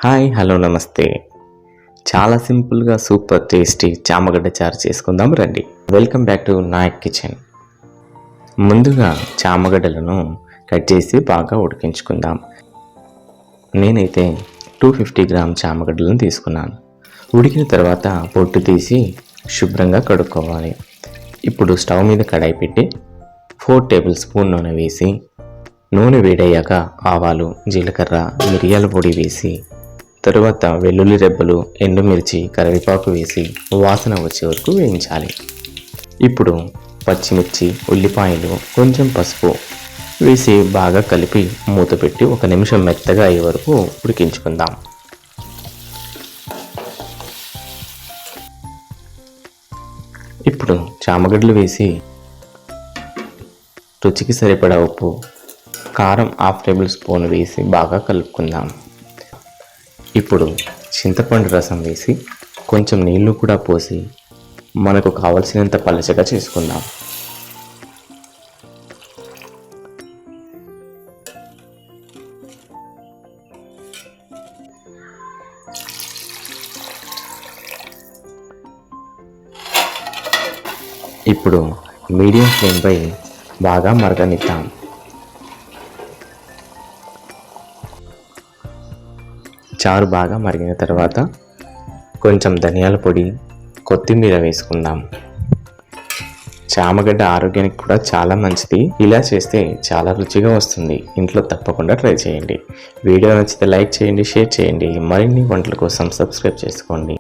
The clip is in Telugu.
హాయ్ హలో నమస్తే. చాలా సింపుల్గా సూపర్ టేస్టీ చామగడ్డ చారు చేసుకుందాం రండి. Welcome back to Nayak kitchen. ముందుగా చామగడ్డలను కట్ చేసి బాగా ఉడికించుకుందాం. నేనైతే 250 గ్రామ్ చామగడ్డలను తీసుకున్నాను. ఉడికిన తర్వాత పొట్టు తీసి శుభ్రంగా కడుక్కోవాలి. ఇప్పుడు స్టవ్ మీద కడాయి పెట్టి 4 టేబుల్ స్పూన్ నూనె వేసి, నూనె వేడయ్యాక ఆవాలు, జీలకర్ర, మిరియాల పొడి వేసి, తరువాత వెల్లుల్లి రెబ్బలు, ఎండుమిర్చి, కరివేపాకు వేసి వాసన వచ్చే వరకు వేయించాలి. ఇప్పుడు పచ్చిమిర్చి, ఉల్లిపాయలు, కొంచెం పసుపు వేసి బాగా కలిపి మూత పెట్టి 1 నిమిషం మెత్తగా అయ్యే వరకు ఉడికించుకుందాం. ఇప్పుడు చామగడ్డలు వేసి రుచికి సరిపడా ఉప్పు, కారం 1/2 టేబుల్ స్పూన్ వేసి బాగా కలుపుకుందాం. ఇప్పుడు చింతపండు రసం వేసి కొంచెం నీళ్లు కూడా పోసి మనకు కావలసినంత పలచగా చేసుకుందాం. ఇప్పుడు మీడియం ఫ్లేమ్పై బాగా మరగనిద్దాం. చారు బాగా మరిగిన తర్వాత కొంచెం ధనియాల పొడి, కొత్తిమీర వేసుకుందాం. చామగడ్డ ఆరోగ్యానికి కూడా చాలా మంచిది. ఇలా చేస్తే చాలా రుచిగా వస్తుంది. ఇంట్లో తప్పకుండా ట్రై చేయండి. వీడియో నచ్చితే లైక్ చేయండి, షేర్ చేయండి. మరిన్ని వంటల కోసం సబ్స్క్రైబ్ చేసుకోండి.